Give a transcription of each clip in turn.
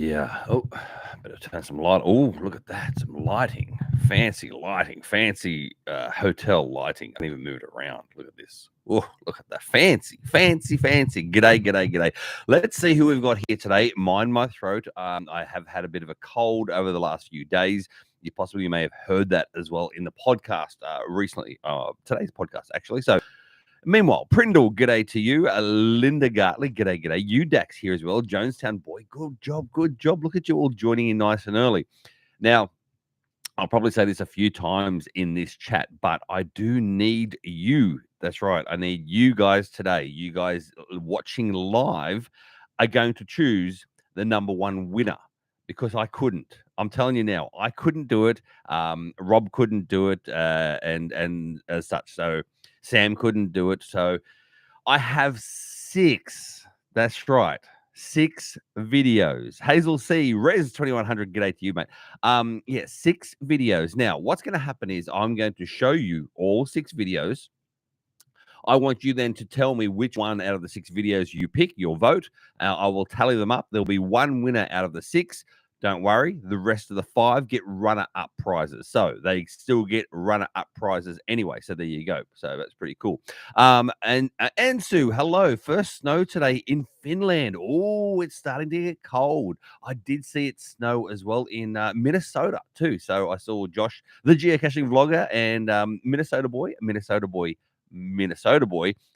Yeah. Oh, better turn some light. Oh, look at that. Some lighting. Fancy lighting. Fancy hotel lighting. I can even move it around. Look at this. Oh, look at that. Fancy, fancy, fancy. G'day, g'day, g'day. Let's see who we've got here today. Mind my throat. I have had a bit of a cold over the last few days. You possibly may have heard that as well in the podcast recently. Today's podcast, actually. So, meanwhile, Prindle, g'day to you. Linda Gartley, g'day, g'day. Udax here as well. Jonestown boy, good job, good job. Look at you all joining in nice and early. Now, I'll probably say this a few times in this chat, but I do need you. That's right. I need you guys today. You guys watching live are going to choose the number one winner because I couldn't. I'm telling you now, I couldn't do it. Rob couldn't do it, and as such. So Sam couldn't do it. So I have 6. That's right. 6 videos. Hazel C, Res 2100, g'day to you, mate. Yeah, 6 videos. Now, what's going to happen is I'm going to show you all 6 videos. I want you then to tell me which one out of the 6 videos you pick, your vote. I will tally them up. There'll be one winner out of the 6. Don't worry, the rest of the 5 get runner-up prizes. So they still get runner-up prizes anyway. So there you go. So that's pretty cool. And Ansu, hello. First snow today in Finland. Oh, it's starting to get cold. I did see it snow as well in Minnesota too. So I saw Josh, the geocaching vlogger, and Minnesota boy,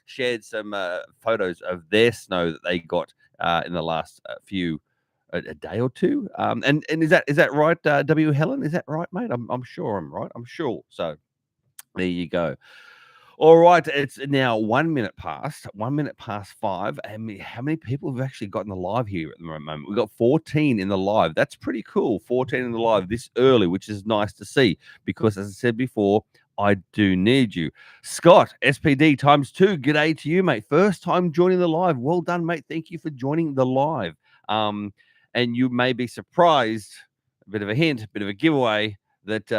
shared some photos of their snow that they got in the last few a day or two. And is that right, W Helen? Is that right, mate? I'm sure I'm right. I'm sure. So there you go. All right, it's now 1 minute past 5. And how many people have actually gotten the live here at the moment? We've got 14 in the live. That's pretty cool. 14 in the live this early, which is nice to see because, as I said before, I do need you. Scott, SPD ×2. G'day to you, mate. First time joining the live. Well done, mate. Thank you for joining the live. And you may be surprised, a bit of a hint, a bit of a giveaway, that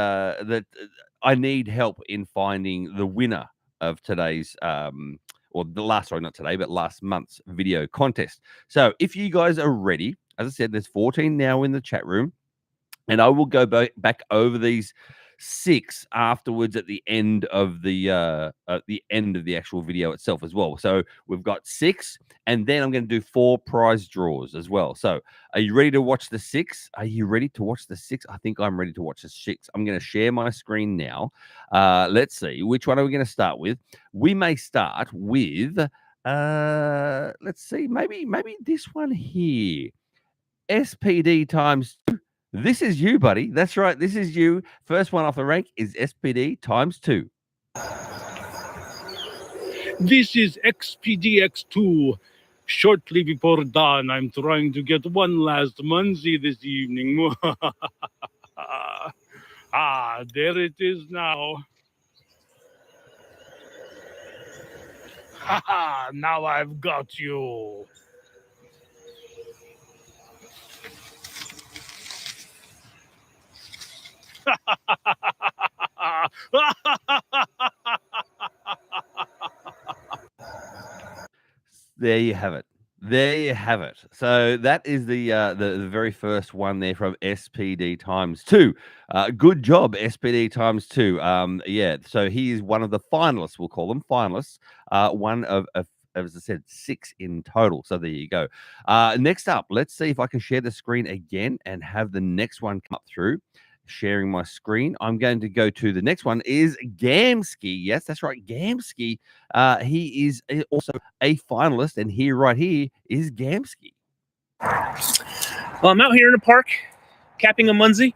I need help in finding the winner of today's or the last, sorry, not today, but last month's video contest. So if you guys are ready, as I said, there's 14 now in the chat room, and I will go back over these 6 afterwards at the end of the actual video itself as well. So we've got 6, and then I'm going to do 4 prize draws as well. So are you ready to watch the 6? Are you ready to watch the 6? I think I'm ready to watch the 6. I'm going to share my screen now. Let's see, which one are we going to start with? We may start with let's see, maybe this one here. SPD ×2. This is you, buddy. That's right. This is you. First one off the rank is SPD ×2. This is XPDX2. Shortly before dawn, I'm trying to get one last Munzee this evening. There it is now. Now I've got you. There you have it. There you have it. So that is the very first one there from SPD ×2. Good job, SPD ×2. Yeah, so he is one of the finalists. We'll call them finalists. One of as I said, 6 in total. So there you go. Next up, let's see if I can share the screen again and have the next one come up through. Sharing my screen. I'm going to go to the next one is Gamsky. Yes, that's right. Gamsky. He is also a finalist, and right here is Gamsky. Well, I'm out here in the park capping a Munzee.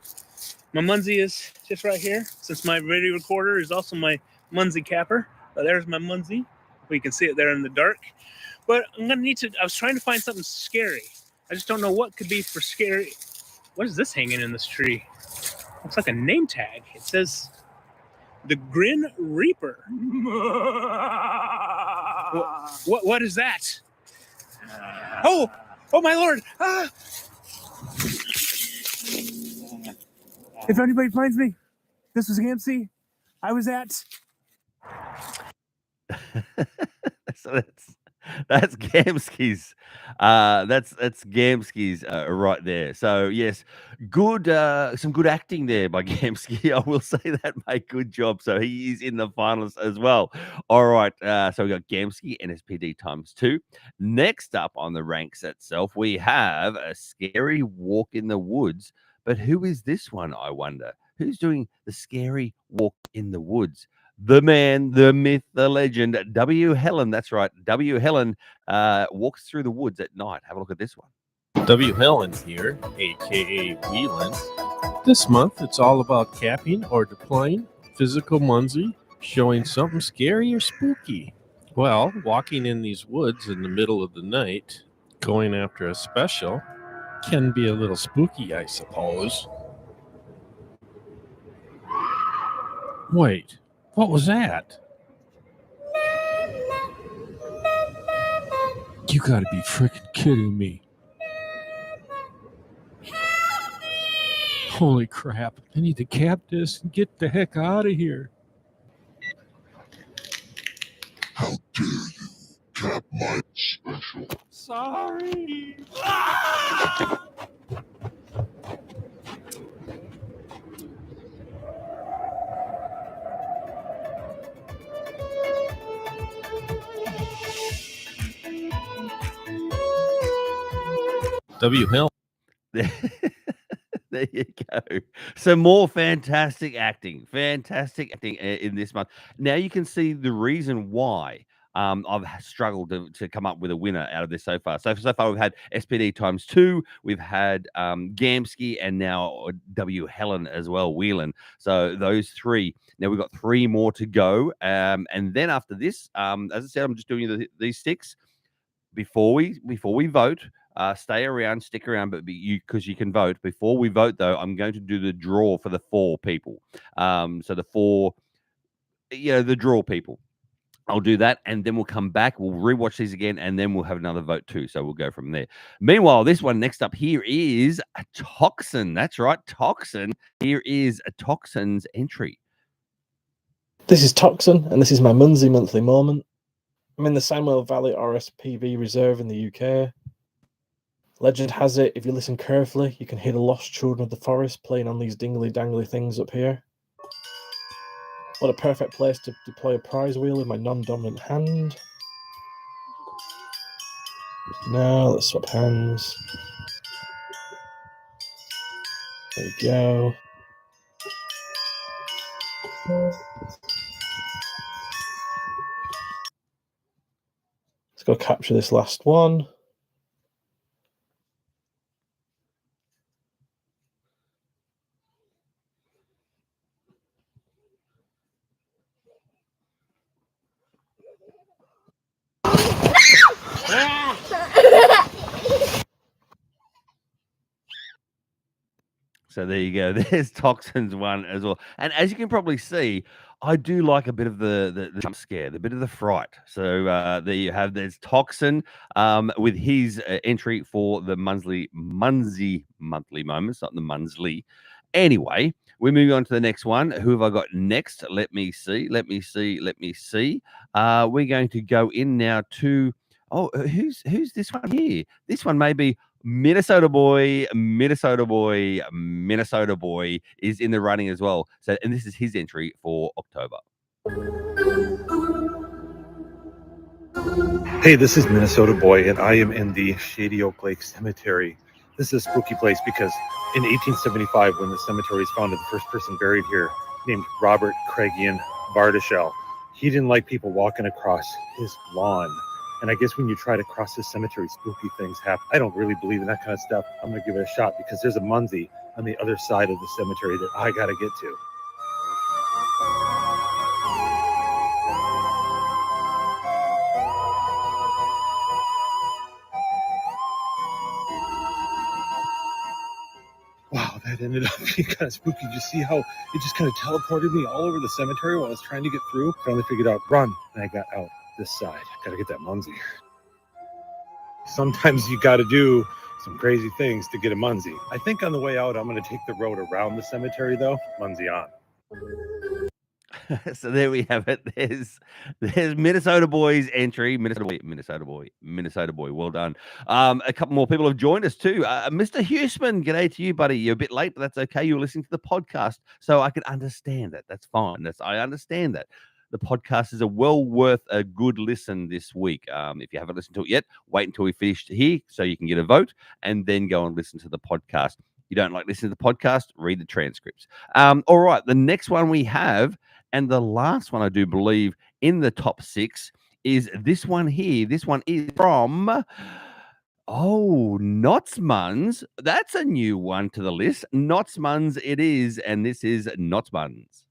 My Munzee is just right here, since my video recorder is also my Munzee capper. So there's my Munzee. We can see it there in the dark. But I'm gonna need to. I was trying to find something scary. I just don't know what could be for scary. What is this hanging in this tree? Looks like a name tag. It says the Grin Reaper. What is that? Oh my lord! Ah! If anybody finds me, this was AMC. I was at. So That's Gamski's. That's Gamski's right there. So yes, good. Some good acting there by Gamski. I will say that, mate. Good job. So he is in the finals as well. All right. So we got Gamski NSPD ×2. Next up on the ranks itself, we have a scary walk in the woods. But who is this one? I wonder. Who's doing the scary walk in the woods? The man, the myth, the legend, W. Helen. That's right. W. Helen walks through the woods at night. Have a look at this one. W. Helen here, aka Wheelan. This month it's all about capping or deploying physical Munzee, showing something scary or spooky. Well, walking in these woods in the middle of the night, going after a special, can be a little spooky, I suppose. Wait, what was that? You gotta be freaking kidding me. Holy crap, I need to cap this and get the heck out of here. How dare you cap my special? Sorry. W. Hill. There you go. So more fantastic acting in this month. Now you can see the reason why I've struggled to come up with a winner out of this so far. So far we've had SPD ×2, we've had Gamski, and now W. Helen as well, Wheelan. So those three. Now we've got 3 more to go. And then after this, as I said, I'm just doing these 6 before we vote. Stay around, stick around, but because you can vote. Before we vote, though, I'm going to do the draw for the 4 people. So the 4, the draw people. I'll do that, and then we'll come back. We'll rewatch these again, and then we'll have another vote too. So we'll go from there. Meanwhile, this one next up here is a Toxin. That's right, Toxin. Here is a Toxin's entry. This is Toxin, and this is my Munzee monthly moment. I'm in the Sandwell Valley RSPB Reserve in the UK. Legend has it, if you listen carefully, you can hear the lost children of the forest playing on these dingly-dangly things up here. What a perfect place to deploy a prize wheel in my non-dominant hand. Now, let's swap hands. There we go. Let's go capture this last one. So there you go. There's Toxins one as well. And as you can probably see, I do like a bit of the jump scare, the bit of the fright. So there you have. There's Toxin with his entry for the Munzee monthly moments, not the Munzee. Anyway, we're moving on to the next one. Who have I got next? Let me see. We're going to go in now to who's this one here? This one may be Minnesota boy is in the running as well. So, and this is his entry for October. Hey, this is Minnesota Boy, and I am in the Shady Oak Lake Cemetery. This is a spooky place because in 1875, when the cemetery was founded, the first person buried here, named Robert Craigian Bardashell, he didn't like people walking across his lawn. And I guess when you try to cross this cemetery, spooky things happen. I don't really believe in that kind of stuff. I'm going to give it a shot because there's a Munzee on the other side of the cemetery that I got to get to. Wow, that ended up being kind of spooky. Did you see how it just kind of teleported me all over the cemetery while I was trying to get through? Finally figured out, run, and I got out this side. Gotta get that Munzee. Sometimes you gotta do some crazy things to get a Munzee. I think on the way out, I'm gonna take the road around the cemetery though. Munzee on. So there we have it. There's Minnesota boy's entry. Minnesota boy. Well done. A couple more people have joined us too. Mr. Huseman, g'day to you, buddy. You're a bit late, but that's okay. You're listening to the podcast, so I can understand that. That's fine. I understand that. The podcast is well worth a good listen this week. If you haven't listened to it yet, wait until we finish here so you can get a vote and then go and listen to the podcast. You don't like listening to the podcast, read the transcripts. All right, the next one we have, and the last one I do believe in the top 6, is this one here. This one is from Knotsmuns. That's a new one to the list. Knotsmuns it is, and this is Knotsmuns.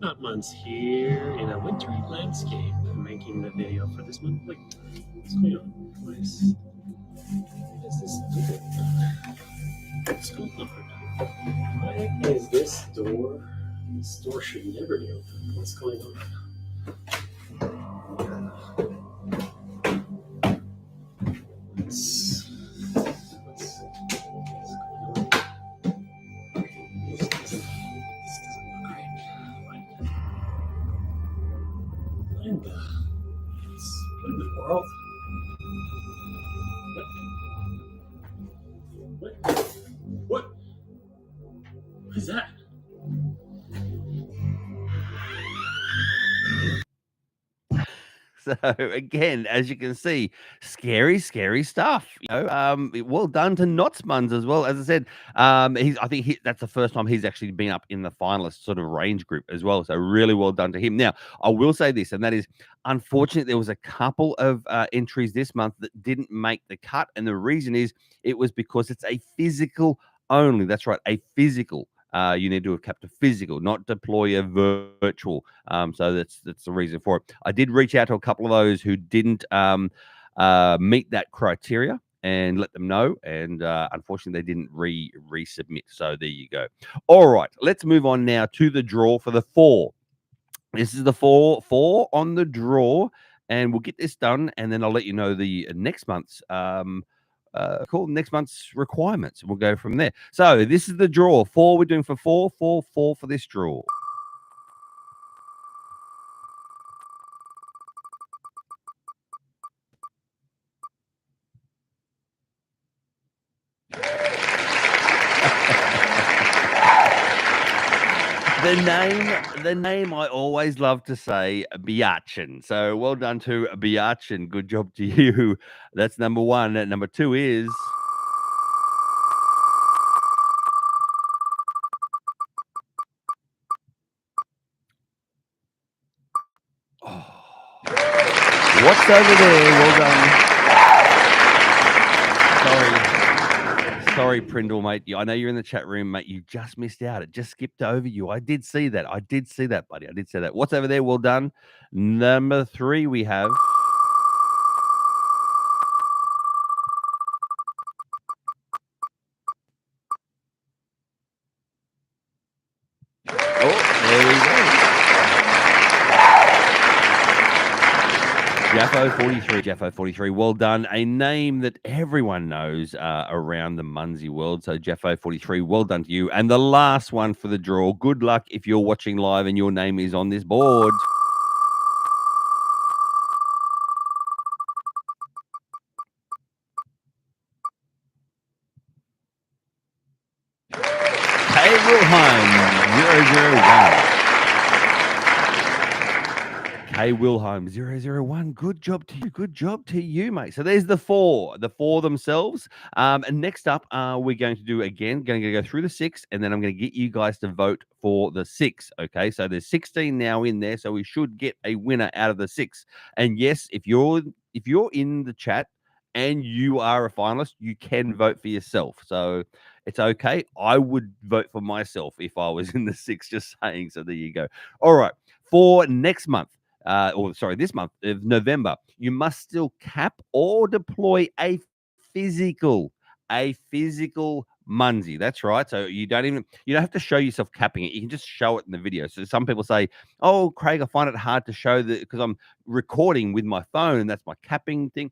Knotsmuns here in a wintry landscape. I'm making the video for this month. Wait, what's going on? What is this door? What's going on? Why is this door? This door should never be open. What's going on? What's going on? This doesn't look right. What in the world? What is that? So again, as you can see, scary stuff. Well done to Knotsmuns as well. As I said, I think that's the first time he's actually been up in the finalist sort of range group as well. So really well done to him. Now, I will say this, and that is, unfortunately, there was a couple of entries this month that didn't make the cut, and the reason is it was because it's a physical only. That's right, a physical. You need to have kept a physical, not deploy a virtual. So that's the reason for it. I did reach out to a couple of those who didn't meet that criteria and let them know. And unfortunately, they didn't resubmit. So there you go. All right, let's move on now to the draw for the 4. This is the 4 on the draw, and we'll get this done, and then I'll let you know the next month's next month's requirements. We'll go from there. So this is the draw. 4 we're doing for 4 for this draw. The name I always love to say, Biachin. So well done to Biachin. Good job to you. That's number 1. And number 2 is what's over there? Well done. Sorry, Prindle, mate. I know you're in the chat room, mate. You just missed out. It just skipped over you. I did see that, buddy. I did see that. What's over there? Well done. Number 3 we have. Oh, there we go. Jaffo 43. Well done. A name that everyone knows around the Munzee world. So Jaffo 43, well done to you. And the last one for the draw. Good luck if you're watching live and your name is on this board. Hey, Wilhelm 001. Hey, Wilhelm 001. Good job to you, mate. So there's the 4 themselves. And next up, we're going to go through the 6, and then I'm going to get you guys to vote for the 6. Okay, so there's 16 now in there, so we should get a winner out of the 6. And yes, if you're in the chat and you are a finalist, you can vote for yourself. So it's okay. I would vote for myself if I was in the 6, just saying. So there you go. All right, for next month. This month of November, you must still cap or deploy a physical Munzee. That's right. So you don't have to show yourself capping it. You can just show it in the video. So some people say, "Oh, Craig, I find it hard to show that because I'm recording with my phone and that's my capping thing."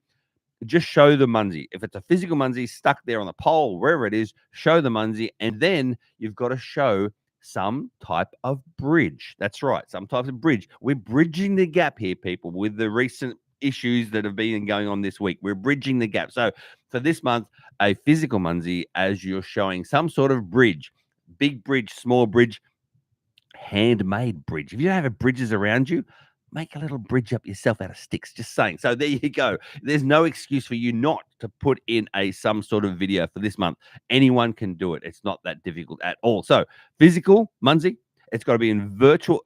Just show the Munzee. If it's a physical Munzee stuck there on the pole, wherever it is, show the Munzee, and then you've got to show some type of bridge. That's right, some types of bridge. We're bridging the gap here, people, with the recent issues that have been going on this week. We're bridging the gap. So for this month, a physical Munzee as you're showing some sort of bridge, big bridge, small bridge, handmade bridge. If you don't have bridges around you, make a little bridge up yourself out of sticks. Just saying. So there you go. There's no excuse for you not to put in some sort of video for this month. Anyone can do it. It's not that difficult at all. So physical Munzee, it's got to be in vertical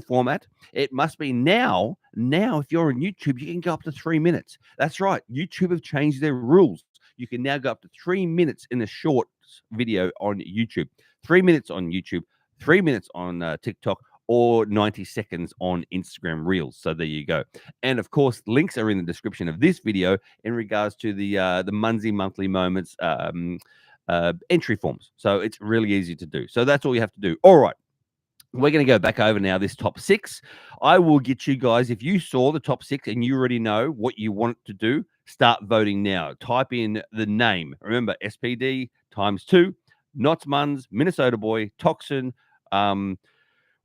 format. It must be now. If you're on YouTube, you can go up to 3 minutes. That's right. YouTube have changed their rules. You can now go up to 3 minutes in a short video on YouTube. 3 minutes on YouTube. 3 minutes on TikTok, or 90 seconds on Instagram Reels. So there you go. And of course, links are in the description of this video in regards to the Munzee Monthly Moments entry forms. So it's really easy to do. So that's all you have to do. All right. We're going to go back over now this top 6. I will get you guys, if you saw the top 6 and you already know what you want to do, start voting now. Type in the name. Remember, SPD ×2, Knots Munz, Minnesota Boy, Toxin,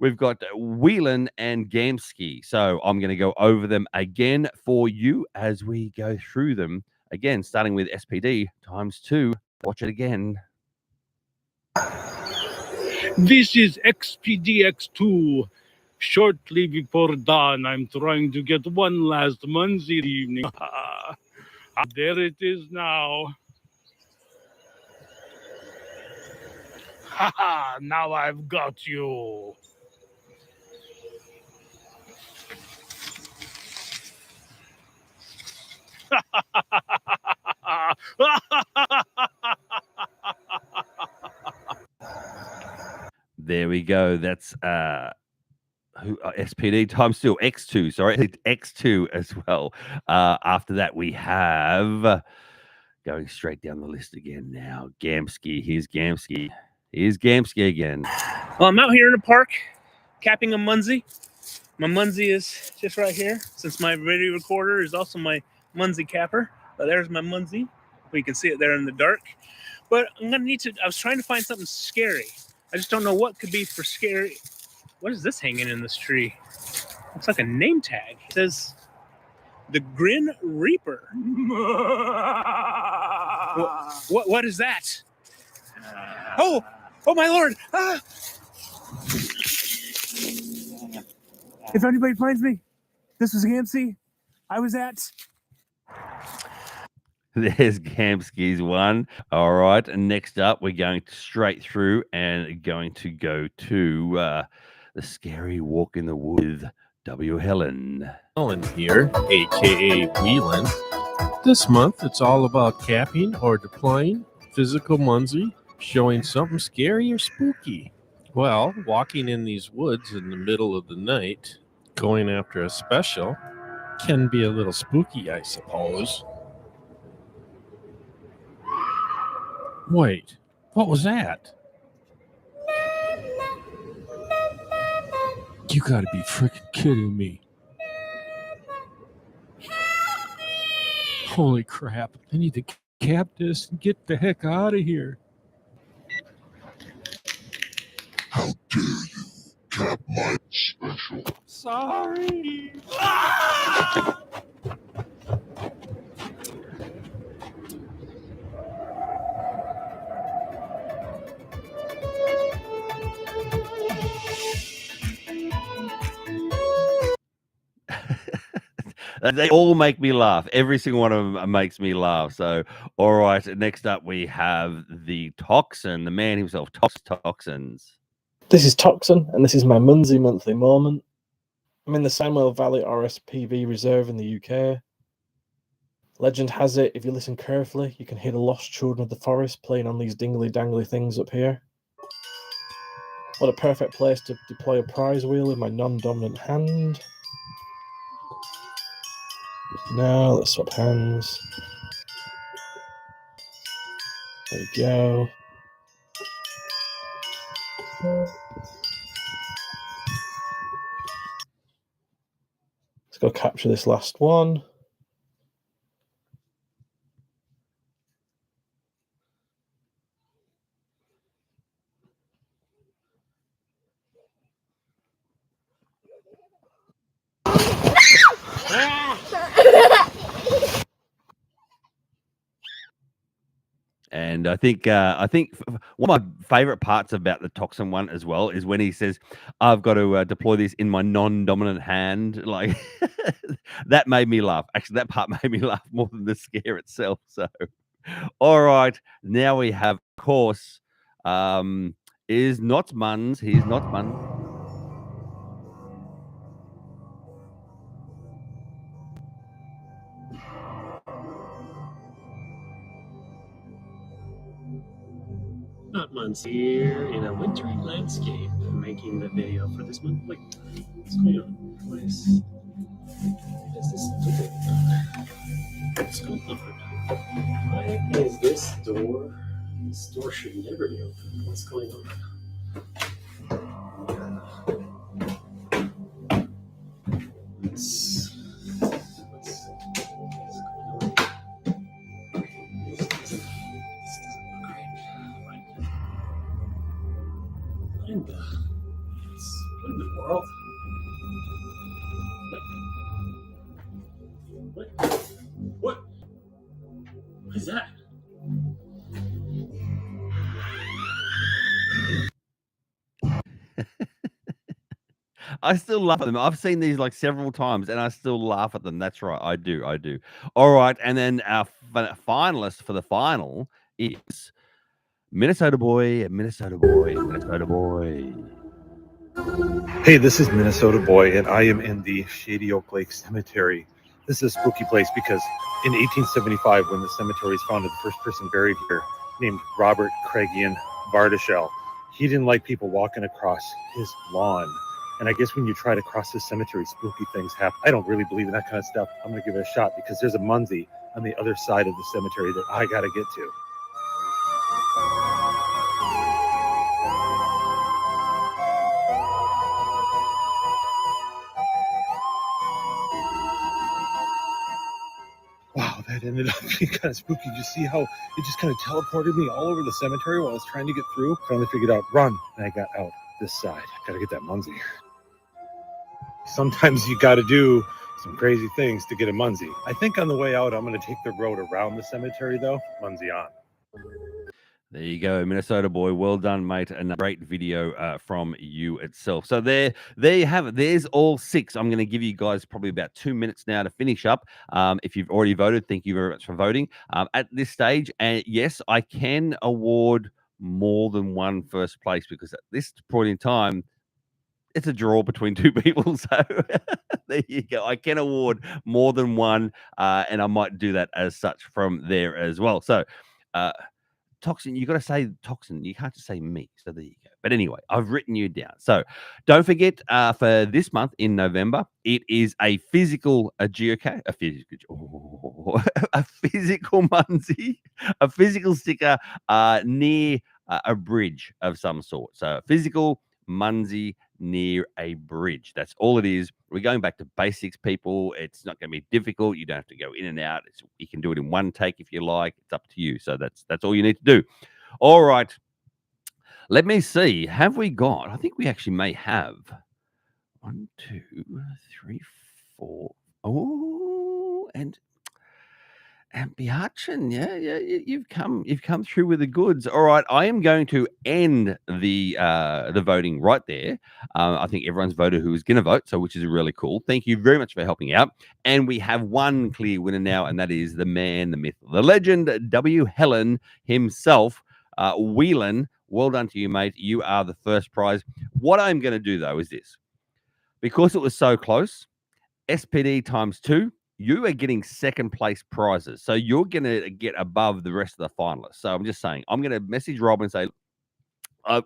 we've got Whelan and Gamsky. So I'm going to go over them again for you as we go through them. Again, starting with SPD ×2. Watch it again. This is XPDX2. Shortly before dawn, I'm trying to get one last Munzee evening. There it is now. Haha, now I've got you. There we go. That's SPD ×2, X2. Sorry, X2 as well. After that, we have going straight down the list again now. Gamsky. Here's Gamsky. Here's Gamsky again. Well, I'm out here in the park capping a Munzee. My Munzee is just right here. Since my video recorder is also my Munzee capper. So there's my Munzee. You can see it there in the dark. But I'm gonna need to. I was trying to find something scary. I just don't know what could be for scary. What is this hanging in this tree? Looks like a name tag. It says the Grin Reaper. What is that? Oh my lord! Ah! If anybody finds me, this was Gamsky. I was at. There's Gamsky's one. All right. And next up, we're going straight through and going to go to the scary walk in the woods with W. Helen. Helen here, aka Whelan. This month, it's all about capping or deploying physical Munzee, showing something scary or spooky. Well, walking in these woods in the middle of the night, going after a special, can be a little spooky, I suppose. Wait, what was that? You gotta be freaking kidding me. Holy crap, I need to cap this and get the heck out of here. How dare you cap my special? Sorry. They all make me laugh. Every single one of them makes me laugh. So, all right. Next up, we have the Toxin, the man himself, Toxins. This is Toxin, and this is my Munzee monthly moment. I'm in the Samuel Valley RSPV Reserve in the UK. Legend has it, if you listen carefully, you can hear the lost children of the forest playing on these dingly-dangly things up here. What a perfect place to deploy a prize wheel in my non-dominant hand. Now, let's swap hands. There we go. Let's go capture this last one. And I think one of my favorite parts about the toxin one as well is when he says, "I've got to deploy this in my non-dominant hand." Like that made me laugh. Actually, that part made me laugh more than the scare itself. So, all right, now we have, of course, is not Munz. He's not Munz. Not Munzee here in a wintry landscape, making the video for this month. Like, what's going on? What is this door? What's going on? Why is this door? This door should never be open. What's going on? What's going on? This doesn't look right. What in the world? What is that? I still laugh at them. I've seen these like several times, and I still laugh at them. That's right, I do. All right, and then our finalist for the final is Minnesota boy, Minnesota boy, Minnesota boy. Hey, this is Minnesota Boy, and I am in the Shady Oak Lake Cemetery. This is a spooky place because in 1875, when the cemetery was founded, the first person buried here, named Robert Craigian Vardashell, he didn't like people walking across his lawn. And I guess when you try to cross this cemetery, spooky things happen. I don't really believe in that kind of stuff. I'm going to give it a shot because there's a Munzee on the other side of the cemetery that I got to get to. Wow, that ended up being kind of spooky. Did you see how it just kind of teleported me all over the cemetery while I was trying to get through? Finally figured out, run, and I got out this side. Gotta get that Munzee. Sometimes you gotta do some crazy things to get a Munzee. I think on the way out, I'm gonna take the road around the cemetery though. Munzee on. There you go, Minnesota boy. Well done, mate. And a great video from you itself. So there you have it. There's all 6. I'm going to give you guys probably about 2 minutes now to finish up. If you've already voted, thank you very much for voting at this stage. And yes, I can award more than one first place because at this point in time, it's a draw between 2 people. So there you go. I can award more than one, and I might do that as such from there as well. So, Toxin, you got to say Toxin. You can't just say me. So there you go. But anyway, I've written you down. So don't forget for this month in November, it is a physical geocache, a physical Munzee, a physical sticker near a bridge of some sort. So a physical Munzee near a bridge. That's all it is. We're going back to basics, people. It's not going to be difficult. You don't have to go in and out. You can do it in one take if you like. It's up to you. So that's all you need to do. All right. Let me see. Have we got? I think we actually may have 1, 2, 3, 4. Oh, and Biachin, yeah, you've come through with the goods. All right, I am going to end the voting right there. I think everyone's voted who is going to vote, so which is really cool. Thank you very much for helping out. And we have one clear winner now, and that is the man, the myth, the legend, W. Helen himself, Whelan. Well done to you, mate. You are the first prize. What I'm going to do though is this, because it was so close, SPD times 2. You are getting second place prizes. So you're going to get above the rest of the finalists. So I'm just saying, I'm going to message Rob and say,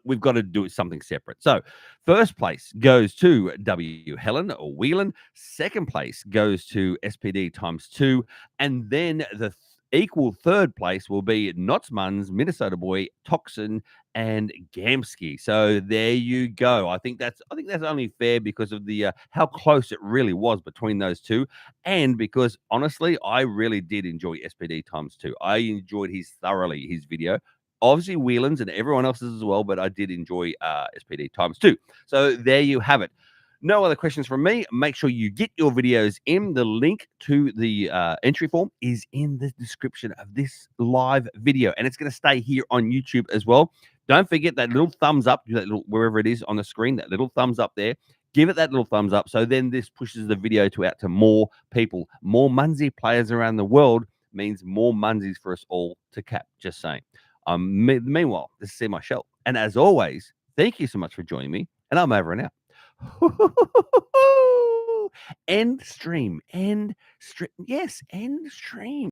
we've got to do something separate. So first place goes to W. Helen or Whelan. Second place goes to SPD times 2. And then the Equal third place will be Knots Munz, Minnesota Boy, Toxin, and Gamsky. So there you go. I think that's only fair because of the how close it really was between those two, and because honestly, I really did enjoy SPD times 2. I enjoyed his video. Obviously, Whelan's and everyone else's as well, but I did enjoy SPD times 2. So there you have it. No other questions from me. Make sure you get your videos in. The link to the entry form is in the description of this live video, and it's going to stay here on YouTube as well. Don't forget that little thumbs up, that little, wherever it is on the screen, that little thumbs up there. Give it that little thumbs up, so then this pushes the video out to more people. More Munzee players around the world means more Munzees for us all to cap. Just saying. Meanwhile, this is See My Shell, and as always, thank you so much for joining me, and I'm over and out. End stream. Yes, end stream.